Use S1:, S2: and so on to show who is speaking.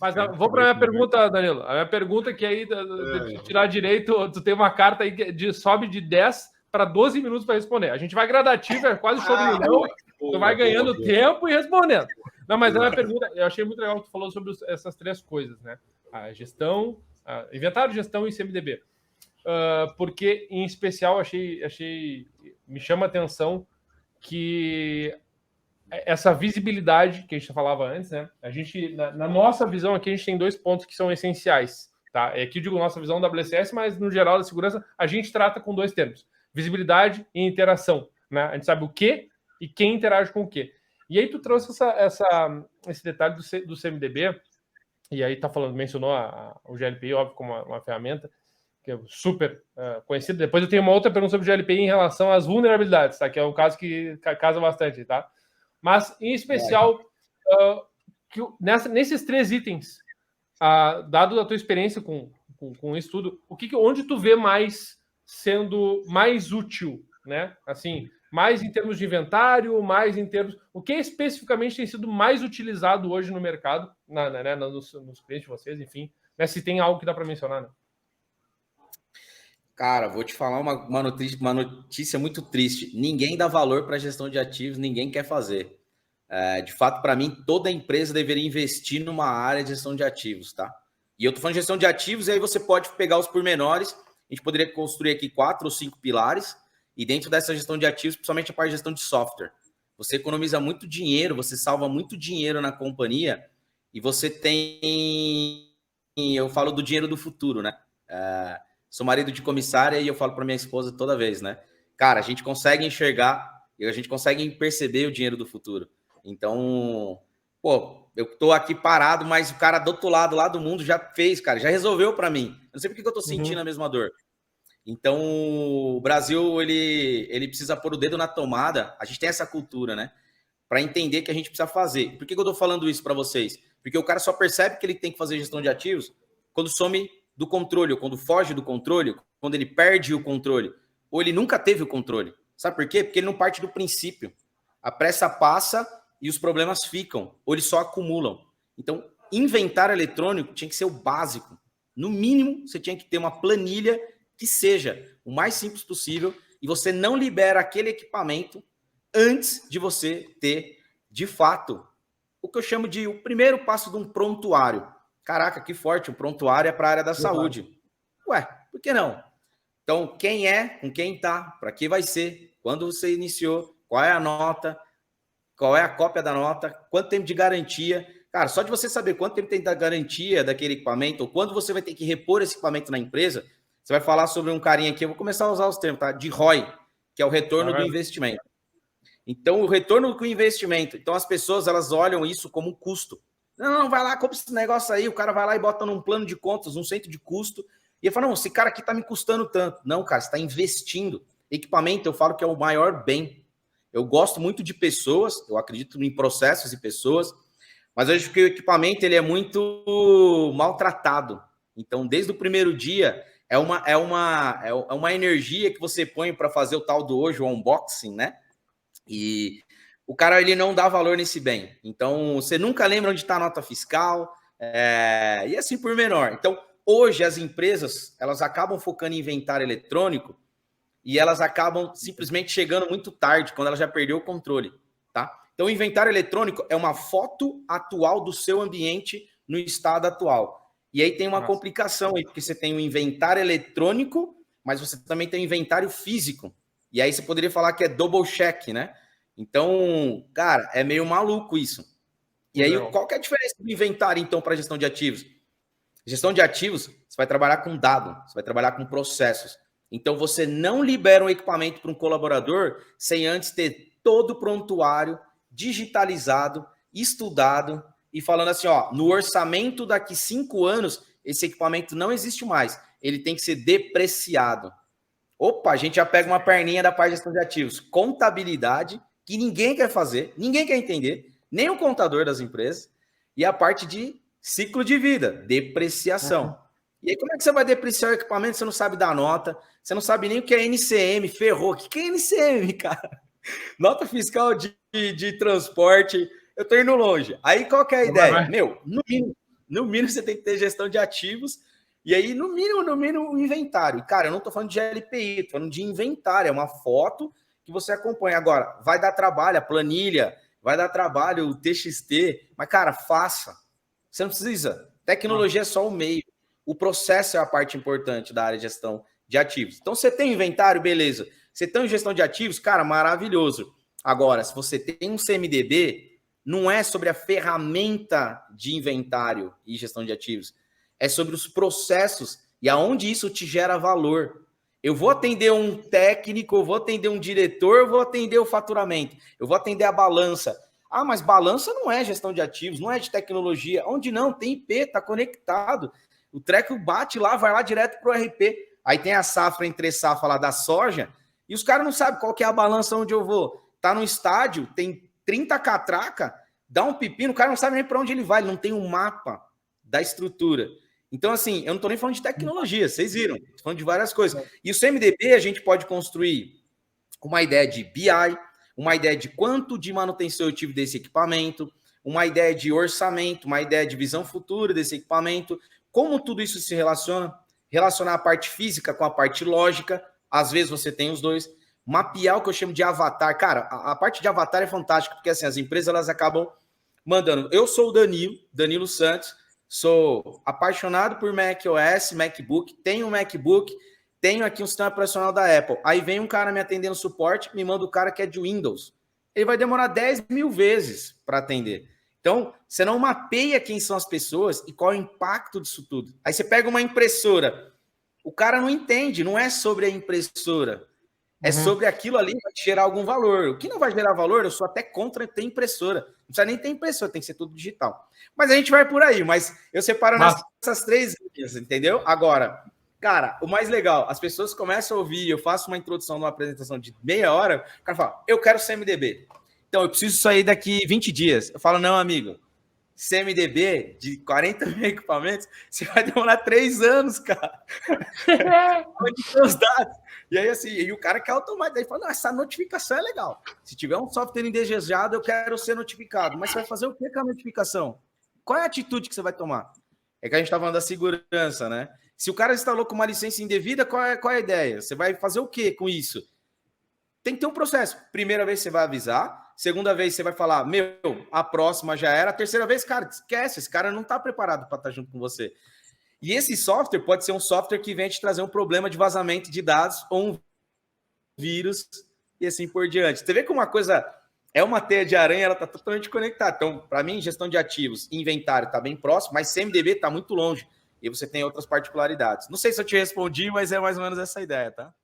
S1: Mas vou para a minha pergunta, Danilo. A minha pergunta é que aí, tirar direito, tu tem uma carta aí que sobe de 10 para 12 minutos para responder. A gente vai gradativo, é quase show do milhão. Tu vai ganhando tempo e respondendo. Não, mas a minha pergunta, eu achei muito legal que tu falou sobre essas três coisas, né? A gestão, inventário, gestão e CMDB. Porque, em especial, me chama a atenção que essa visibilidade que a gente falava antes, né? A gente, na nossa visão aqui, a gente tem 2 pontos que são essenciais, tá? Aqui eu digo nossa visão da WSS, mas no geral da segurança, a gente trata com 2 termos: visibilidade e interação, né? A gente sabe o que e quem interage com o que. E aí tu trouxe esse detalhe do CMDB, e aí mencionou o GLPI, óbvio, como uma ferramenta, que é super conhecida. Depois eu tenho uma outra pergunta sobre o GLPI em relação às vulnerabilidades, tá? Que é um caso que casa bastante, tá? Mas, em especial, nesses 3 itens, dado a tua experiência com isso tudo, onde tu vê mais sendo mais útil, né? Assim, mais em termos de inventário, mais em termos... O que especificamente tem sido mais utilizado hoje no mercado, nos clientes de vocês, enfim, né? Se tem algo que dá para mencionar, né?
S2: Cara, vou te falar uma notícia muito triste. Ninguém dá valor para a gestão de ativos, ninguém quer fazer. De fato, para mim, toda empresa deveria investir numa área de gestão de ativos, tá? E eu tô falando de gestão de ativos, e aí você pode pegar os pormenores. A gente poderia construir aqui 4 ou 5 pilares, e dentro dessa gestão de ativos, principalmente a parte de gestão de software. Você economiza muito dinheiro, você salva muito dinheiro na companhia, e você tem... Eu falo do dinheiro do futuro, né? Sou marido de comissária e eu falo para minha esposa toda vez, né? Cara, a gente consegue enxergar e a gente consegue perceber o dinheiro do futuro. Então, pô, eu tô aqui parado, mas o cara do outro lado, lá do mundo, já fez, cara, já resolveu para mim. Eu não sei porque que eu tô sentindo a mesma dor. Então, o Brasil, ele precisa pôr o dedo na tomada. A gente tem essa cultura, né? Para entender que a gente precisa fazer. Por que eu tô falando isso para vocês? Porque o cara só percebe que ele tem que fazer gestão de ativos quando some do controle, ou quando foge do controle, quando ele perde o controle, ou ele nunca teve o controle. Sabe por quê? Porque ele não parte do princípio. A pressa passa e os problemas ficam, ou eles só acumulam. Então, inventário eletrônico tinha que ser o básico. No mínimo, você tinha que ter uma planilha que seja o mais simples possível e você não libera aquele equipamento antes de você ter, de fato, o que eu chamo de o primeiro passo de um prontuário. Caraca, que forte, um prontuário é para a área da saúde. Ué, por que não? Então, quem é, com quem tá, para que vai ser, quando você iniciou, qual é a nota, qual é a cópia da nota, quanto tempo de garantia. Cara, só de você saber quanto tempo tem da garantia daquele equipamento, ou quando você vai ter que repor esse equipamento na empresa, você vai falar sobre um carinha aqui, eu vou começar a usar os termos, tá? De ROI, que é o retorno do investimento. Então, o retorno com o investimento. Então, as pessoas, elas olham isso como um custo. Não, vai lá, compra esse negócio aí, o cara vai lá e bota num plano de contas, um centro de custo, e ele fala, não, esse cara aqui tá me custando tanto. Não, cara, você está investindo. Equipamento, eu falo que é o maior bem. Eu gosto muito de pessoas, eu acredito em processos e pessoas, mas eu acho que o equipamento, ele é muito maltratado. Então, desde o primeiro dia, é uma energia que você põe para fazer o tal do hoje, o unboxing, né? E o cara, ele não dá valor nesse bem. Então, você nunca lembra onde está a nota fiscal, e assim por menor. Então, hoje, as empresas, elas acabam focando em inventário eletrônico e elas acabam simplesmente chegando muito tarde, quando ela já perdeu o controle, tá? Então, o inventário eletrônico é uma foto atual do seu ambiente no estado atual. E aí tem uma complicação aí, porque você tem o inventário eletrônico, mas você também tem o inventário físico. E aí você poderia falar que é double check, né? Então, cara, é meio maluco isso. E aí, qual que é a diferença do inventário, então, para gestão de ativos? Gestão de ativos, você vai trabalhar com dado, você vai trabalhar com processos. Então, você não libera um equipamento para um colaborador sem antes ter todo o prontuário digitalizado, estudado e falando assim, ó, no orçamento daqui 5 anos, esse equipamento não existe mais. Ele tem que ser depreciado. Opa, a gente já pega uma perninha da parte de gestão de ativos. Contabilidade, que ninguém quer fazer, ninguém quer entender, nem o contador das empresas, e a parte de ciclo de vida, depreciação. E aí, como é que você vai depreciar o equipamento? Você não sabe dar nota, você não sabe nem o que é NCM, ferrou. O que é NCM, cara? Nota fiscal de transporte, eu tô indo longe. Aí, qual que é a ideia? Meu, no mínimo, No mínimo, você tem que ter gestão de ativos. E aí, no mínimo, o inventário. E, cara, eu não estou falando de LPI, estou falando de inventário. É uma foto que você acompanha. Agora, vai dar trabalho a planilha, vai dar trabalho o TXT. Mas, cara, faça. Você não precisa. Tecnologia é só o meio. O processo é a parte importante da área de gestão de ativos. Então, você tem inventário, beleza. Você tem gestão de ativos, cara, maravilhoso. Agora, se você tem um CMDB, não é sobre a ferramenta de inventário e gestão de ativos. É sobre os processos e aonde isso te gera valor. Eu vou atender um técnico, eu vou atender um diretor, eu vou atender o faturamento, eu vou atender a balança. Ah, mas balança não é gestão de ativos, não é de tecnologia. Onde não? Tem IP, está conectado. O treco bate lá, vai lá direto para o RP. Aí tem a safra entre safra lá da soja e os caras não sabem qual que é a balança onde eu vou. Tá no estádio, tem 30 catraca, dá um pepino, o cara não sabe nem para onde ele vai, ele não tem um mapa da estrutura. Então, assim, eu não estou nem falando de tecnologia, vocês viram, estou falando de várias coisas. E o CMDB a gente pode construir uma ideia de BI, uma ideia de quanto de manutenção eu tive desse equipamento, uma ideia de orçamento, uma ideia de visão futura desse equipamento, como tudo isso se relacionar a parte física com a parte lógica, às vezes você tem os dois, mapear o que eu chamo de avatar. Cara, a parte de avatar é fantástica, porque assim, as empresas elas acabam mandando. Eu sou o Danilo Santos, sou apaixonado por macOS, MacBook, tenho um MacBook, tenho aqui um sistema operacional da Apple. Aí vem um cara me atendendo suporte, me manda o cara que é de Windows. Ele vai demorar 10 mil vezes para atender. Então, você não mapeia quem são as pessoas e qual é o impacto disso tudo. Aí você pega uma impressora, o cara não entende, não é sobre a impressora, é sobre aquilo ali que vai gerar algum valor. O que não vai gerar valor, eu sou até contra ter impressora. Não precisa nem ter impressora, tem que ser tudo digital. Mas a gente vai por aí, mas eu separo nessas três linhas, entendeu? Agora, cara, o mais legal, as pessoas começam a ouvir, eu faço uma introdução numa apresentação de meia hora, o cara fala, eu quero CMDB. Então, eu preciso sair daqui 20 dias. Eu falo, não, amigo, CMDB de 40 mil equipamentos, você vai demorar 3 anos, cara. Onde estão os dados? E aí, assim, e o cara quer automatizar. Ele fala, não, essa notificação é legal. Se tiver um software indesejado, eu quero ser notificado. Mas você vai fazer o que com a notificação? Qual é a atitude que você vai tomar? É que a gente está falando da segurança, né? Se o cara instalou com uma licença indevida, qual é a ideia? Você vai fazer o que com isso? Tem que ter um processo. Primeira vez você vai avisar, segunda vez você vai falar, meu, a próxima já era, a terceira vez, cara, esquece, esse cara não está preparado para estar junto com você. E esse software pode ser um software que vem te trazer um problema de vazamento de dados ou um vírus e assim por diante. Você vê que uma coisa é uma teia de aranha, ela está totalmente conectada. Então, para mim, gestão de ativos, inventário está bem próximo, mas CMDB está muito longe. E você tem outras particularidades. Não sei se eu te respondi, mas é mais ou menos essa ideia, tá?